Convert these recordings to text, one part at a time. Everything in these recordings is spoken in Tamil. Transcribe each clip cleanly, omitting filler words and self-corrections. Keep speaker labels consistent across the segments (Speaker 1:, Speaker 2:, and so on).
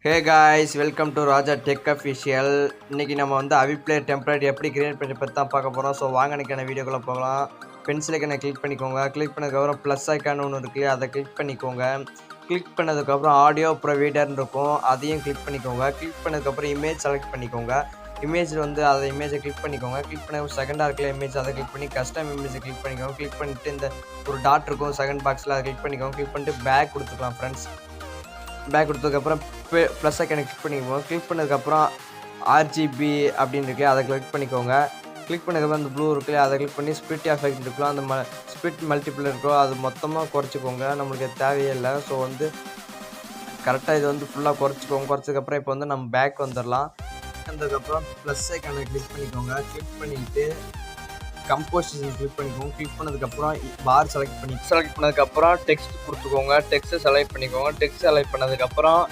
Speaker 1: Hey guys, welcome to Raja Tech Official. இன்னைக்கு நம்ம வந்து Avee Player template எப்படி கிரியேட் பண்ணி பத்தி தான் பார்க்க போறோம். ஸோ வாங்க இன்னைக்கான வீடியோக்குள்ள போகலாம். பென்சில் ஐக்கனை கிளிக் பண்ணிக்கோங்க. கிளிக் பண்ணதுக்கப்புறம் ப்ளஸ் ஐக்கான் ஒன்று இருக்குல்லையா, அதை கிளிக் பண்ணிக்கோங்க. கிளிக் பண்ணதுக்கப்புறம் ஆடியோ ப்ரொவைடர்னு இருக்கும், அதையும் கிளிக் பண்ணிக்கோங்க. கிளிக் பண்ணதுக்கப்புறம் இமேஜ் செலக்ட் பண்ணிக்கோங்க. இமேஜில் வந்து அதை இமேஜை கிளிக் பண்ணிக்கோங்க. கிளிக் பண்ண செகண்டாக இருக்கல இமேஜ் அதை கிளிக் பண்ணி கஸ்டம் இமேஜை கிளிக் பண்ணிக்கோங்க. கிளிக் பண்ணிட்டு இந்த ஒரு டாட் இருக்கும் செகண்ட் பாக்ஸில், அதை கிளிக் பண்ணிக்கோங்க. கிளிக் பண்ணிட்டு பேக் கொடுத்துக்கலாம் ஃப்ரெண்ட்ஸ். பேக் கொடுத்ததுக்கப்புறம் ப்ளஸ் ஐக்கனை கிளிக் பண்ணிக்கோங்க. கிளிக் பண்ணதுக்கப்புறம் ஆர்ஜிபி அப்படின்னு இருக்கு, அதை கிளிக் பண்ணிக்கோங்க. கிளிக் பண்ணதுக்கப்புறம் அந்த ப்ளூ இருக்குல்ல, அதை கிளிக் பண்ணி ஸ்பிட் எஃபெக்ட் இருக்கலாம், அந்த ஸ்பிட் மல்டிபிள் இருக்கோ அது மொத்தமாக குறைச்சிக்கோங்க, நம்மளுக்கு தேவையே இல்லை. ஸோ வந்து கரெக்டாக இது வந்து ஃபுல்லாக குறைச்சிக்கோங்க. குறைச்சதுக்கப்புறம் இப்போ வந்து நம்ம பேக் வந்துடலாம். வந்ததுக்கப்புறம் ப்ளஸ் ஐக்கனை கிளிக் பண்ணிக்கோங்க. கிளிக் பண்ணிவிட்டு கம்போசிஷன் கிளிக் பண்ணிக்கோங்க. கிளிக் பண்ணதுக்கப்புறம் பார் செலக்ட் பண்ணதுக்கப்புறம் டெக்ஸ்ட் கொடுத்துக்கோங்க. டெக்ஸ்ட்டை செலக்ட் பண்ணிக்கோங்க. டெக்ஸ்ட் செலக்ட் பண்ணதுக்கப்புறம்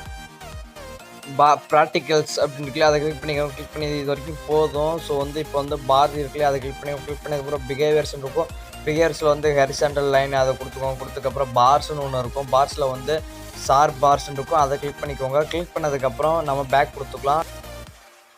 Speaker 1: ப்ராக்டிகல்ஸ் அப்படின்னு இருக்குல்ல, அதை கிளிக் பண்ணிக்கோங்க. கிளிக் பண்ணி இது வரைக்கும் போதும். ஸோ வந்து இப்போ வந்து பார் இருக்குல்லையே, அதை கிளிக் பண்ணி கிளிக் பண்ணதுக்கப்புறம் பிஹேவியர்ஸ் இருக்கும். பிஹேவியர்ஸில் வந்து ஹரிசாண்டல் லைன் அதை கொடுத்துக்கோங்க. கொடுத்ததுக்கப்புறம் பார்ஸ்னு ஒன்று இருக்கும், பார்ஸில் வந்து ஷார்ப் பார்ஸ்ன்னு இருக்கும், அதை கிளிக் பண்ணிக்கோங்க. கிளிக் பண்ணதுக்கப்புறம் நம்ம பேக் கொடுத்துக்கலாம்.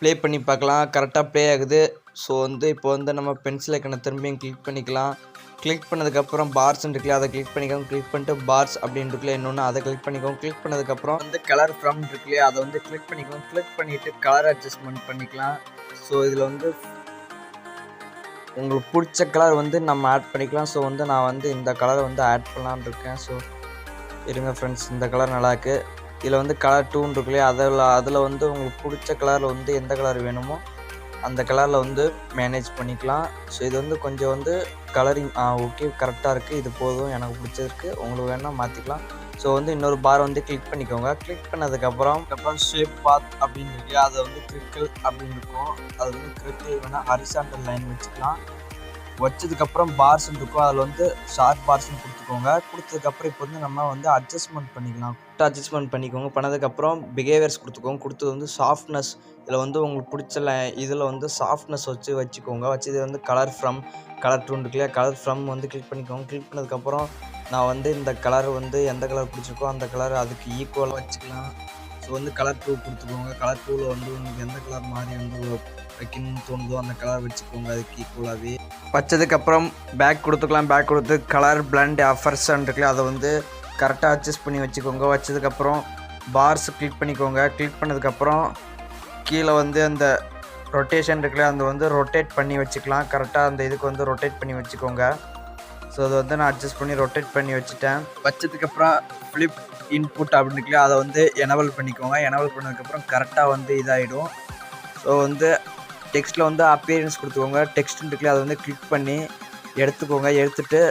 Speaker 1: ப்ளே பண்ணி பார்க்கலாம், கரெக்டாக ப்ளே ஆகுது. ஸோ வந்து இப்போ வந்து நம்ம பென்சில் ஐக்கனை திரும்பியும் கிளிக் பண்ணிக்கலாம். கிளிக் பண்ணதுக்கப்புறம் பார்ஸ்ன்னு இருக்குல்ல, அதை கிளிக் பண்ணிக்கோங்க. கிளிக் பண்ணிட்டு பார்ஸ் அப்படின்னு இருக்குல்ல இன்னொன்று, அதை கிளிக் பண்ணிக்கோங்க. கிளிக் பண்ணதுக்கப்புறம் வந்து கலர் ஃப்ரம் இருக்குல்லையே, அதை வந்து கிளிக் பண்ணிக்கோங்க. கிளிக் பண்ணிவிட்டு கலர் அட்ஜஸ்ட்மெண்ட் பண்ணிக்கலாம். ஸோ இதில் வந்து உங்களுக்கு பிடிச்ச கலர் வந்து நம்ம ஆட் பண்ணிக்கலாம். ஸோ வந்து நான் வந்து இந்த கலரை வந்து ஆட் பண்ணலான்னு இருக்கேன். ஸோ இருங்க ஃப்ரெண்ட்ஸ், இந்த கலர் நல்லாயிருக்கு. இதில் வந்து கலர் டூன் இருக்குல்லையே, அதில் வந்து உங்களுக்கு பிடிச்ச கலரில் வந்து எந்த கலர் வேணுமோ அந்த கலரில் வந்து மேனேஜ் பண்ணிக்கலாம். ஸோ இது வந்து கொஞ்சம் வந்து கலரிங் ஓகே கரெக்டாக இருக்குது, இது போதும் எனக்கு பிடிச்சிருக்கு. உங்களுக்கு வேணால் மாற்றிக்கலாம். ஸோ வந்து இன்னொரு பார் வந்து கிளிக் பண்ணிக்கோங்க. கிளிக் பண்ணதுக்கப்புறம் ஷேப் பாத் அப்படின்னு இருக்கு, அதை வந்து கிரிக்கல் அப்படின்னு இருக்கும், அது வந்து கிரிக்கல் வேணால் ஹரிசாண்டல் லைன் வச்சுக்கலாம். வச்சதுக்கப்புறம் பார்ஸ் இருக்கும், அதில் வந்து ஷார்ப் பார்ஸ்ன்னு கொடுத்துக்கோங்க. கொடுத்ததுக்கப்புறம் இப்போ வந்து நம்ம வந்து அட்ஜஸ்ட்மெண்ட் பண்ணிக்கலாம். அட்ஜஸ்ட்மெண்ட் பண்ணிக்கோங்க. பண்ணதுக்கப்புறம் பிஹேவியர்ஸ் கொடுத்துக்கோங்க. கொடுத்தது வந்து சாஃப்ட்னஸ், இதில் வந்து உங்களுக்கு பிடிச்ச இதில் வந்து சாஃப்ட்னஸ் வச்சுக்கோங்க. வச்சது வந்து கலர் ஃப்ரம் கலர் டூன் இருக்குல்லையா, கலர் ஃப்ரம் வந்து கிளிக் பண்ணிக்கோங்க. கிளிக் பண்ணதுக்கப்புறம் நான் வந்து இந்த கலர் வந்து எந்த கலர் பிடிச்சிருக்கோ அந்த கலர் அதுக்கு ஈக்குவலாக வச்சுக்கலாம். ஸோ வந்து கலர் டூ கொடுத்துக்கோங்க. கலர் டூவில் வந்து உங்களுக்கு எந்த கலர் மாதிரி வந்து வைக்கணும்னு தோணுதோ அந்த கலர் வச்சுக்கோங்க அதுக்கு ஈக்குவலாகவே. வச்சதுக்கப்புறம் பேக் கொடுத்துக்கலாம். பேக் கொடுத்து கலர் பிளண்ட் ஆஃபர்ஸ்ன்னு இருக்குல்ல, அதை வந்து கரெக்டாக அட்ஜஸ்ட் பண்ணி வச்சுக்கோங்க. வச்சதுக்கப்புறம் பார்ஸ் கிளிக் பண்ணிக்கோங்க. கிளிக் பண்ணதுக்கப்புறம் கீழே வந்து அந்த ரொட்டேஷன் இருக்குல்ல, அந்த வந்து ரொட்டேட் பண்ணி வச்சுக்கலாம். கரெக்டாக அந்த இதுக்கு வந்து ரொட்டேட் பண்ணி வச்சுக்கோங்க. ஸோ அதை வந்து நான் அட்ஜஸ்ட் பண்ணி ரொட்டேட் பண்ணி வச்சுட்டேன். வச்சதுக்கப்புறம் ஃப்ளிப் இன்புட் அப்படின்னு இருக்குல்ல, அதை வந்து எனேபிள் பண்ணிக்கோங்க. எனேபிள் பண்ணதுக்கப்புறம் கரெக்டாக வந்து இதாகிடும். ஸோ வந்து டெக்ஸ்ட்டில் வந்து அப்பியரன்ஸ் கொடுத்துக்கோங்க. டெக்ஸ்ட் இருக்குல்ல, அதை வந்து கிளிக் பண்ணி எடுத்துக்கோங்க. எடுத்துகிட்டு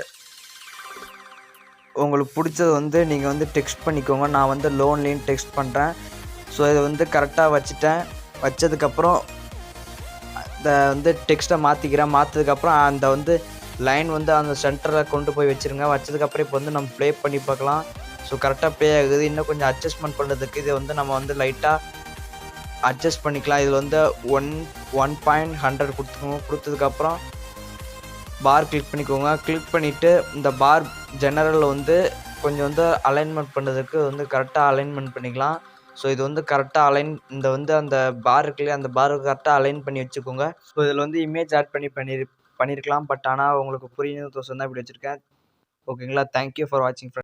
Speaker 1: உங்களுக்கு பிடிச்சது வந்து நீங்கள் வந்து டெக்ஸ்ட் பண்ணிக்கோங்க. நான் வந்து லோன்லின்னு டெக்ஸ்ட் பண்ணுறேன். ஸோ இதை வந்து கரெக்டாக வச்சுட்டேன். வச்சதுக்கப்புறம் இந்த வந்து டெக்ஸ்ட்டை மாற்றிக்கிறேன். மாற்றதுக்கப்புறம் அந்த வந்து லைன் வந்து அந்த சென்டரில் கொண்டு போய் வச்சுருங்க. வச்சதுக்கப்புறம் இப்போ வந்து நம்ம ப்ளே பண்ணி பார்க்கலாம். ஸோ கரெக்டாக ப்ளே ஆகுது. இன்னும் கொஞ்சம் அட்ஜஸ்ட்மெண்ட் பண்ணுறதுக்கு இதை வந்து நம்ம வந்து லைட்டாக அட்ஜஸ்ட் பண்ணிக்கலாம். இதில் வந்து 1.100 கொடுத்துக்கோங்க. கொடுத்ததுக்கப்புறம் பார் கிளிக் பண்ணிக்கோங்க. கிளிக் பண்ணிவிட்டு இந்த பார் ஜெனரலில் வந்து கொஞ்சம் வந்து அலைன்மெண்ட் பண்ணுறதுக்கு வந்து கரெக்டாக அலைன்மெண்ட் பண்ணிக்கலாம். ஸோ இது வந்து கரெக்டாக இந்த வந்து அந்த பார் இருக்குல்லையே, அந்த பாருக்கு கரெக்டாக அலைன் பண்ணி வச்சுக்கோங்க. ஸோ இதில் வந்து இமேஜ் ஆட் பண்ணியிருக்கலாம். பட் ஆனால் உங்களுக்கு புரியணும் தான் இப்படி வச்சுருக்கேன். ஓகேங்களா, தேங்க்யூ ஃபார் வாட்சிங்.